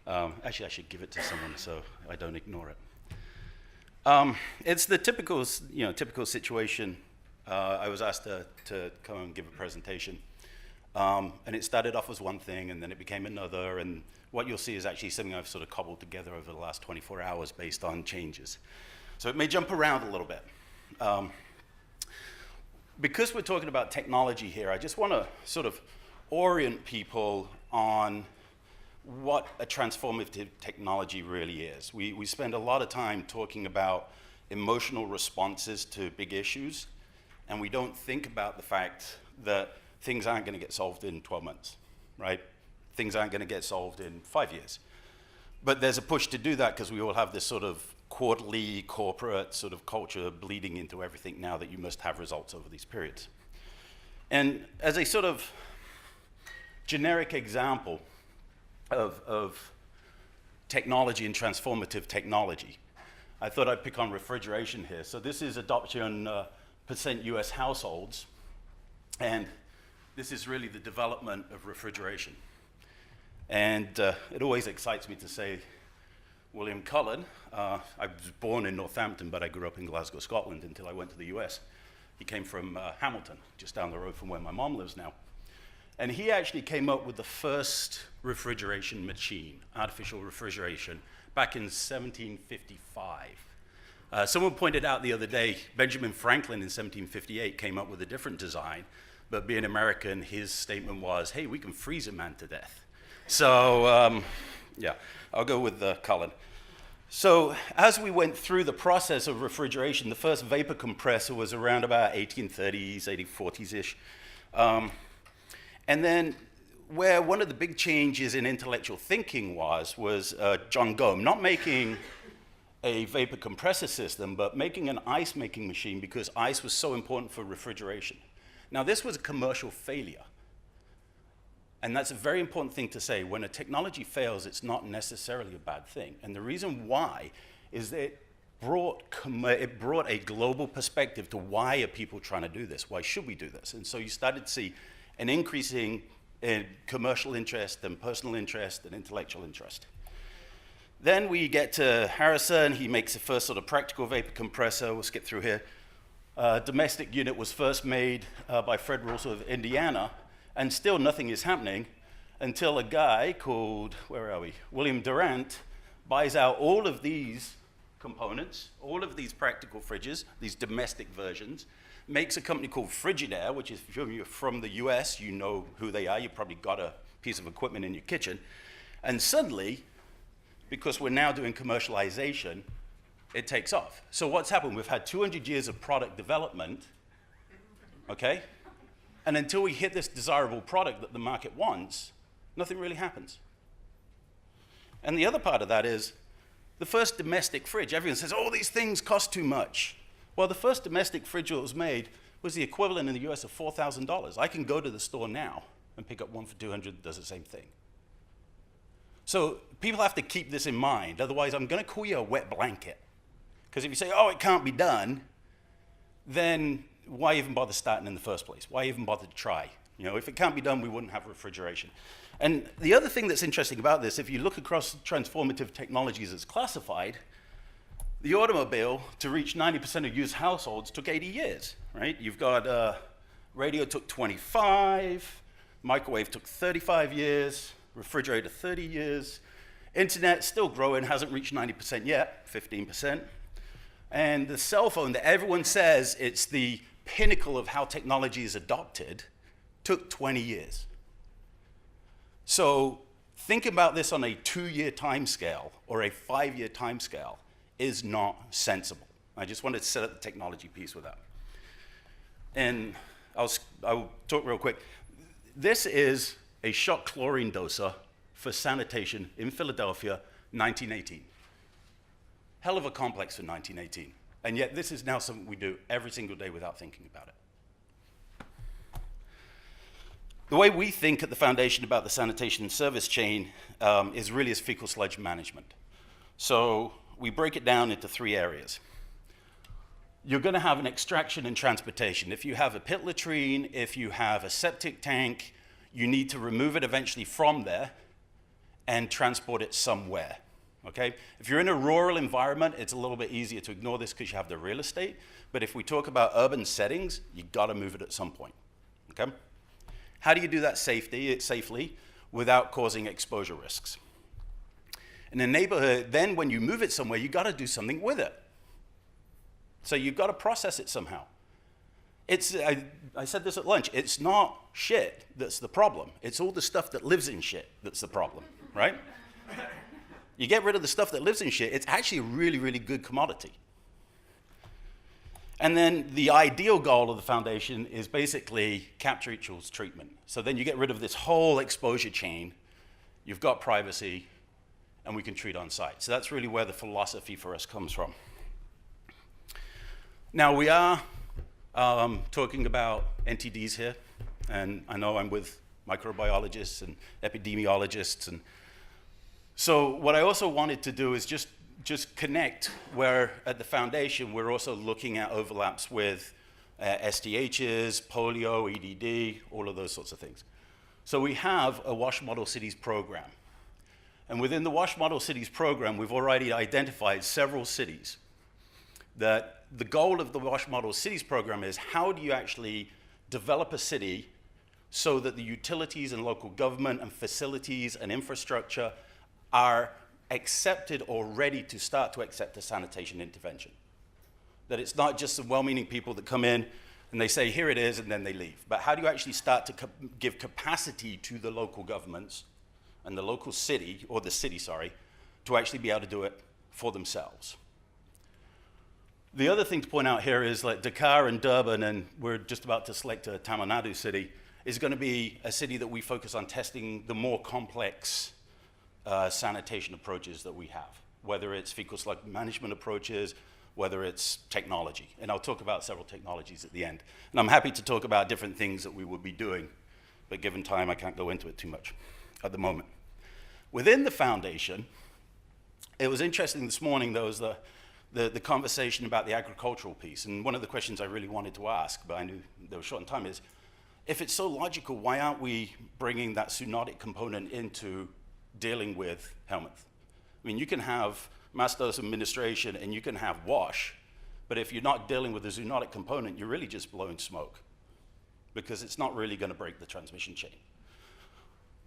Actually, I should give it to someone so I don't ignore it. It's the typical, typical situation. I was asked to come and give a presentation. And it started off as one thing, and then it became another, and what you'll see is actually something I've sort of cobbled together over the last 24 hours based on changes. So it may jump around a little bit. Because we're talking about technology here, I just want to sort of orient people on what a transformative technology really is. We spend a lot of time talking about emotional responses to big issues, and we don't think about the fact that things aren't going to get solved in 12 months, right? Things aren't going to get solved in 5 years. But there's a push to do that because we all have this sort of quarterly corporate sort of culture bleeding into everything now that you must have results over these periods. And as a sort of generic example of technology and transformative technology, I thought I'd pick on refrigeration here. So this is adoption percent US households, and this is really the development of refrigeration. And it always excites me to say William Cullen. I was born in Northampton, but I grew up in Glasgow, Scotland until I went to the US. He came from Hamilton, just down the road from where my mom lives now. And he actually came up with the first refrigeration machine, artificial refrigeration, back in 1755. Someone pointed out the other day, Benjamin Franklin in 1758 came up with a different design, but being American, his statement was, hey, we can freeze a man to death. So, yeah, I'll go with Cullen. So as we went through the process of refrigeration, the first vapor compressor was around about 1830s, 1840s-ish. And then where one of the big changes in intellectual thinking was John Gohm, not making a vapor compressor system, but making an ice-making machine because ice was so important for refrigeration. Now, this was a commercial failure. And that's a very important thing to say. When a technology fails, it's not necessarily a bad thing. And the reason why is that it brought a global perspective to why are people trying to do this? Why should we do this? And so you started to see an increasing in commercial interest and personal interest and intellectual interest. Then we get to Harrison. He makes the first sort of practical vapor compressor. We'll skip through here. Domestic unit was first made by Fred Russell of Indiana, and still nothing is happening until a guy called, William Durant buys out all of these components, all of these practical fridges, these domestic versions, makes a company called Frigidaire, which is, if you're from the US, you know who they are. You probably got a piece of equipment in your kitchen. And suddenly, because we're now doing commercialization, it takes off. So what's happened? We've had 200 years of product development, okay? And until we hit this desirable product that the market wants, nothing really happens. And the other part of that is the first domestic fridge. Everyone says, oh, these things cost too much. Well, the first domestic fridge that was made was the equivalent in the US of $4,000. I can go to the store now and pick up one for 200 that does the same thing. So people have to keep this in mind. Otherwise, I'm going to call you a wet blanket. Because if you say, oh, it can't be done, then why even bother starting in the first place? Why even bother to try? You know, if it can't be done, we wouldn't have refrigeration. And the other thing that's interesting about this, if you look across transformative technologies as classified, the automobile, to reach 90% of used households, took 80 years, right? You've got radio took 25, microwave took 35 years, refrigerator 30 years, internet still growing, hasn't reached 90% yet, 15%. And the cell phone that everyone says it's the pinnacle of how technology is adopted took 20 years. So think about this on a 2-year time scale or a 5-year time scale is not sensible. I just wanted to set up the technology piece with that. And I'll talk real quick. This is a shock chlorine doser for sanitation in Philadelphia, 1918. Hell of a complex for 1918. And yet this is now something we do every single day without thinking about it. The way we think at the foundation about the sanitation service chain is really as fecal sludge management. So we break it down into 3 areas. You're going to have an extraction and transportation. If you have a pit latrine, if you have a septic tank, you need to remove it eventually from there and transport it somewhere, okay? If you're in a rural environment, it's a little bit easier to ignore this because you have the real estate, but if we talk about urban settings, you gotta move it at some point, okay? How do you do that safely without causing exposure risks? In a neighborhood, then when you move it somewhere, you gotta do something with it. So you've gotta process it somehow. I said this at lunch, it's not shit that's the problem. It's all the stuff that lives in shit that's the problem, right? You get rid of the stuff that lives in shit, it's actually a really, really good commodity. And then the ideal goal of the foundation is basically capture equals treatment. So then you get rid of this whole exposure chain, you've got privacy, and we can treat on site. So that's really where the philosophy for us comes from. Now we are talking about NTDs here, and I know I'm with microbiologists and epidemiologists, and so what I also wanted to do is just connect where at the foundation we're also looking at overlaps with SDHs, polio, EDD, all of those sorts of things. So we have a WASH Model Cities program, and within the WASH Model Cities program we've already identified several cities that the goal of the WASH Model Cities program is how do you actually develop a city so that the utilities and local government and facilities and infrastructure are accepted or ready to start to accept a sanitation intervention. That it's not just some well-meaning people that come in and they say, here it is, and then they leave. But how do you actually start to give capacity to the local governments and the local city, or the city, sorry, to actually be able to do it for themselves? The other thing to point out here is like Dakar and Durban, and we're just about to select a Tamil Nadu city, is going to be a city that we focus on testing the more complex sanitation approaches that we have, whether it's fecal slug management approaches, whether it's technology. And I'll talk about several technologies at the end. And I'm happy to talk about different things that we will be doing, but given time, I can't go into it too much at the moment. Within the foundation, it was interesting this morning, there was the conversation about the agricultural piece, and one of the questions I really wanted to ask, but I knew they were short on time, is if it's so logical, why aren't we bringing that zoonotic component into dealing with Helminth? I mean, you can have mass dose administration and you can have WASH, but if you're not dealing with the zoonotic component, you're really just blowing smoke because it's not really going to break the transmission chain.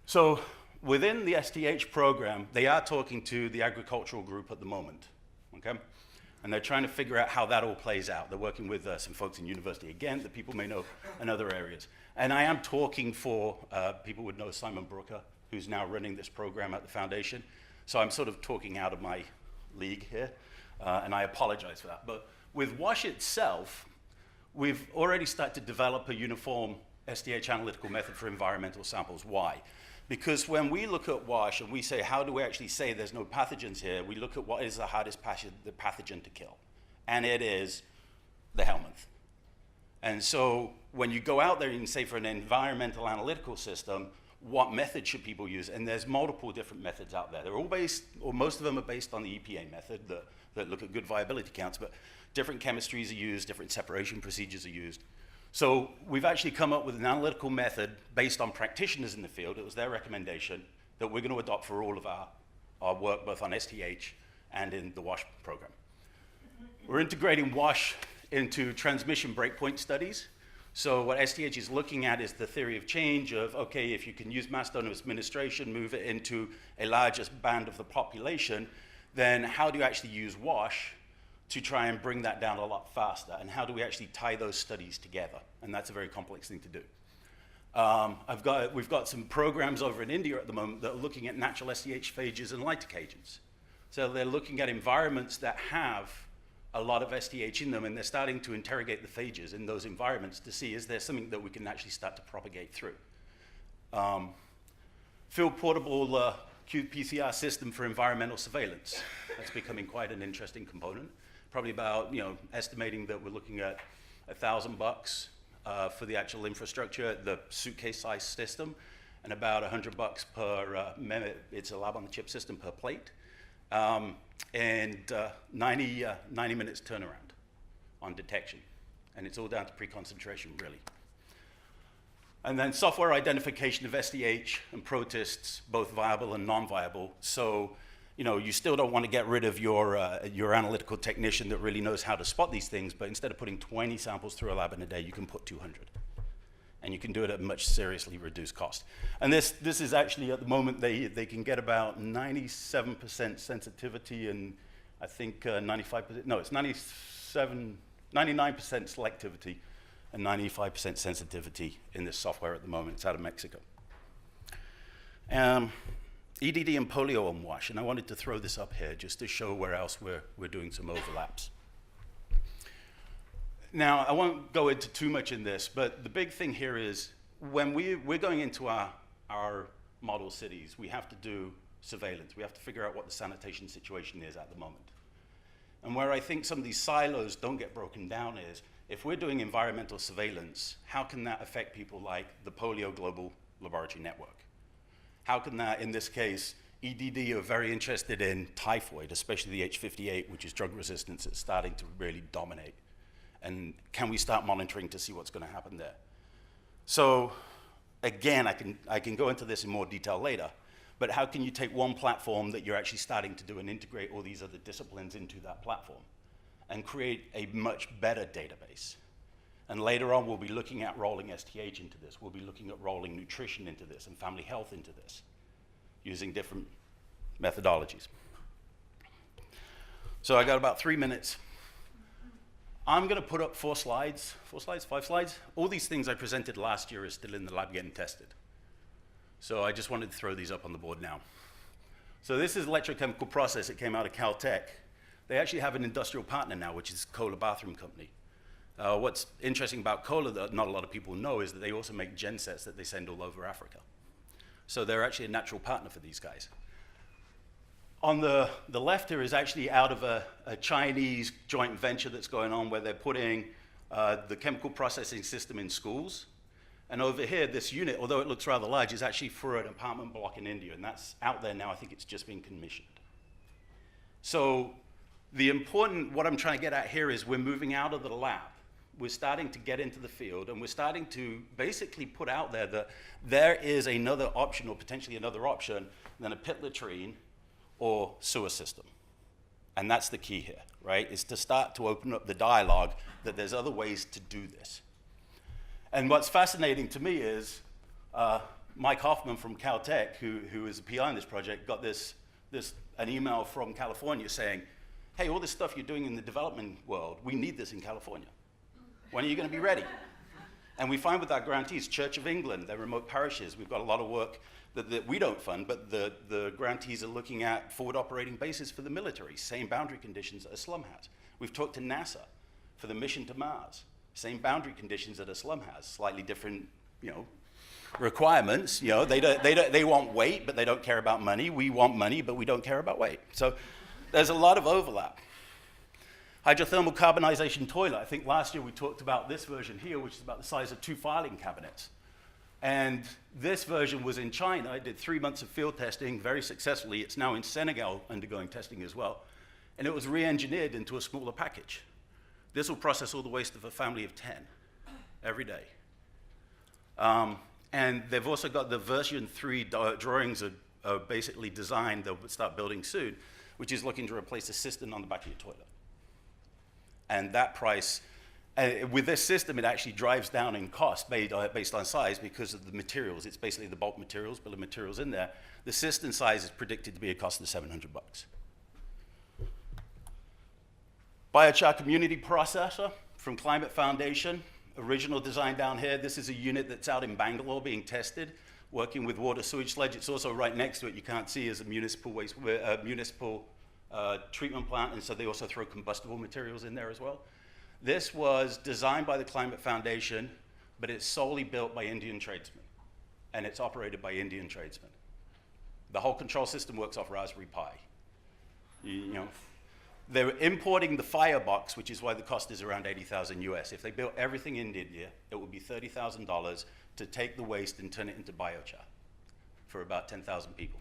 So within the STH program, they are talking to the agricultural group at the moment, okay? And they're trying to figure out how that all plays out. They're working with some folks in university, again, that people may know in other areas. And I am talking for, people would know Simon Brooker, who's now running this program at the foundation. So I'm sort of talking out of my league here, and I apologize for that. But with WASH itself, we've already started to develop a uniform SDH analytical method for environmental samples. Why? Because when we look at WASH and we say, how do we actually say there's no pathogens here, we look at what is the hardest pathogen to kill. And it is the Helminth. And so when you go out there and say for an environmental analytical system, what method should people use? And there's multiple different methods out there. They're all based, or most of them are based on the EPA method that look at good viability counts, but different chemistries are used, different separation procedures are used. So we've actually come up with an analytical method based on practitioners in the field. It was their recommendation that we're going to adopt for all of our work, both on STH and in the WASH program. We're integrating WASH into transmission breakpoint studies. So what STH is looking at is the theory of change of, okay, if you can use mass donor administration, move it into a larger band of the population, then how do you actually use WASH to try and bring that down a lot faster? And how do we actually tie those studies together? And that's a very complex thing to do. We've got some programs over in India at the moment that are looking at natural STH phages and lytic agents. So they're looking at environments that have a lot of STH in them, and they're starting to interrogate the phages in those environments to see is there something that we can actually start to propagate through. Field portable qPCR system for environmental surveillance. That's becoming quite an interesting component. Probably about, estimating that we're looking at $1,000 for the actual infrastructure, the suitcase-sized system, and about $100 per, it's a lab-on-the-chip system per plate, and 90 minutes turnaround on detection. And it's all down to pre-concentration, really. And then software identification of SDH and protists, both viable and non-viable. So, you still don't want to get rid of your analytical technician that really knows how to spot these things, but instead of putting 20 samples through a lab in a day, you can put 200. And you can do it at a much seriously reduced cost. And this is actually, at the moment, they can get about 97% sensitivity and I think 95%, no, it's 99% selectivity and 95% sensitivity in this software at the moment. It's out of Mexico. EDD and polio on wash, and I wanted to throw this up here just to show where else we're doing some overlaps. Now, I won't go into too much in this, but the big thing here is when we're going into our model cities, we have to do surveillance. We have to figure out what the sanitation situation is at the moment. And where I think some of these silos don't get broken down is, if we're doing environmental surveillance, how can that affect people like the Polio Global Laboratory Network? How can that, in this case, EDD are very interested in typhoid, especially the H58, which is drug resistance that's starting to really dominate. And can we start monitoring to see what's going to happen there? So again, I can go into this in more detail later, but how can you take one platform that you're actually starting to do and integrate all these other disciplines into that platform and create a much better database? And later on, we'll be looking at rolling STH into this. We'll be looking at rolling nutrition into this and family health into this, using different methodologies. So I got about 3 minutes. I'm going to put up 5 slides. All these things I presented last year are still in the lab getting tested. So I just wanted to throw these up on the board now. So this is electrochemical process. It came out of Caltech. They actually have an industrial partner now, which is Kohler Bathroom Company. What's interesting about Kohler that not a lot of people know is that they also make gensets that they send all over Africa. So they're actually a natural partner for these guys. On the left here is actually out of a Chinese joint venture that's going on where they're putting the chemical processing system in schools. And over here, this unit, although it looks rather large, is actually for an apartment block in India. And that's out there now. I think it's just been commissioned. So what I'm trying to get at here is we're moving out of the lab. We're starting to get into the field, and we're starting to basically put out there that there is another option, or potentially another option, than a pit latrine or sewer system. And that's the key here, right? Is to start to open up the dialogue that there's other ways to do this. And what's fascinating to me is Mike Hoffman from Caltech, who is the PI on this project, got an email from California saying, hey, all this stuff you're doing in the development world, we need this in California. When are you going to be ready? And we find with our grantees, Church of England, their remote parishes, we've got a lot of work that we don't fund, but the grantees are looking at forward operating bases for the military, same boundary conditions that a slum has. We've talked to NASA for the mission to Mars, same boundary conditions that a slum has, slightly different, requirements. They want weight, but they don't care about money. We want money, but we don't care about weight. So there's a lot of overlap. Hydrothermal carbonization toilet. I think last year we talked about this version here, which is about the size of 2 filing cabinets. And this version was in China. I did 3 months of field testing very successfully. It's now in Senegal undergoing testing as well. And it was re-engineered into a smaller package. This will process all the waste of a family of 10 every day. And they've also got the version 3 drawings are basically designed, they'll start building soon, which is looking to replace a cistern on the back of your toilet. And that price, with this system, it actually drives down in cost based on size because of the materials. It's basically the bulk materials, bill of materials in there. The cistern size is predicted to be a cost of $700. Biochar Community processor from Climate Foundation. Original design down here. This is a unit that's out in Bangalore being tested, working with water sewage sludge. It's also right next to it. You can't see as a municipal treatment plant, and so they also throw combustible materials in there as well. This was designed by the Climate Foundation, but it's solely built by Indian tradesmen, and it's operated by Indian tradesmen. The whole control system works off Raspberry Pi. They're importing the firebox, which is why the cost is around $80,000 US. If they built everything in India, it would be $30,000 to take the waste and turn it into biochar for about 10,000 people.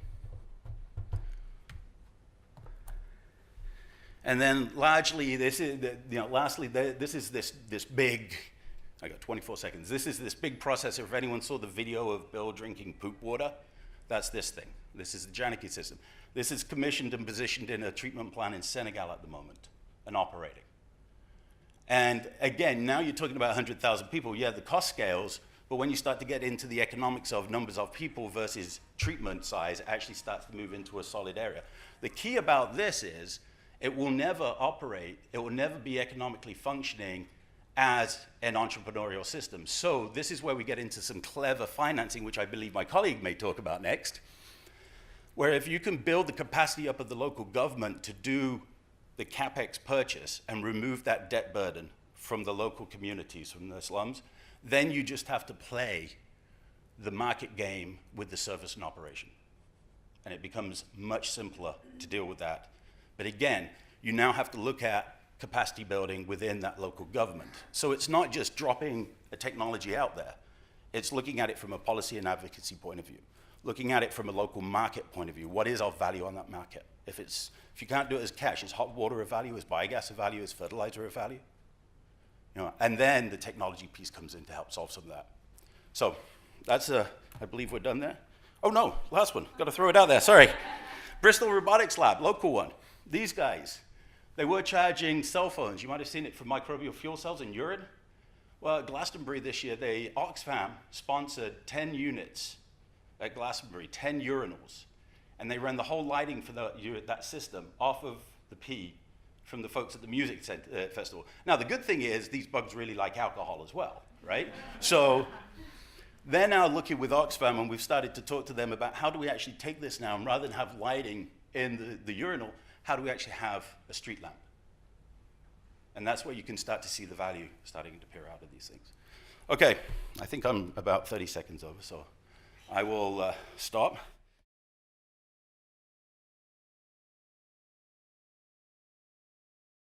And then largely, this is this big, I got 24 seconds. This is this big processor. If anyone saw the video of Bill drinking poop water, that's this thing. This is the Janicki system. This is commissioned and positioned in a treatment plant in Senegal at the moment and operating. And again, now you're talking about 100,000 people. Yeah, the cost scales, but when you start to get into the economics of numbers of people versus treatment size, it actually starts to move into a solid area. The key about this is it will never operate, it will never be economically functioning as an entrepreneurial system. So this is where we get into some clever financing, which I believe my colleague may talk about next, where if you can build the capacity up of the local government to do the CapEx purchase and remove that debt burden from the local communities, from the slums, then you just have to play the market game with the service and operation. And it becomes much simpler to deal with that. But again, you now have to look at capacity building within that local government. So it's not just dropping a technology out there. It's looking at it from a policy and advocacy point of view, looking at it from a local market point of view. What is our value on that market? If you can't do it as cash, is hot water of value? Is biogas of value? Is fertilizer of value? You know, and then the technology piece comes in to help solve some of that. So that's, I believe we're done there. Oh no, last one, got to throw it out there, sorry. Bristol Robotics Lab, local one. These guys, they were charging cell phones. You might have seen it from microbial fuel cells in urine. Well, at Glastonbury this year, Oxfam sponsored 10 units at Glastonbury, 10 urinals. And they ran the whole lighting for that system off of the pee from the folks at the music festival. Now, the good thing is these bugs really like alcohol as well, right? So they're now looking with Oxfam, and we've started to talk to them about how do we actually take this now, and rather than have lighting in the urinal, how do we actually have a street lamp? And that's where you can start to see the value starting to appear out of these things. Okay, I think I'm about 30 seconds over, so I will stop.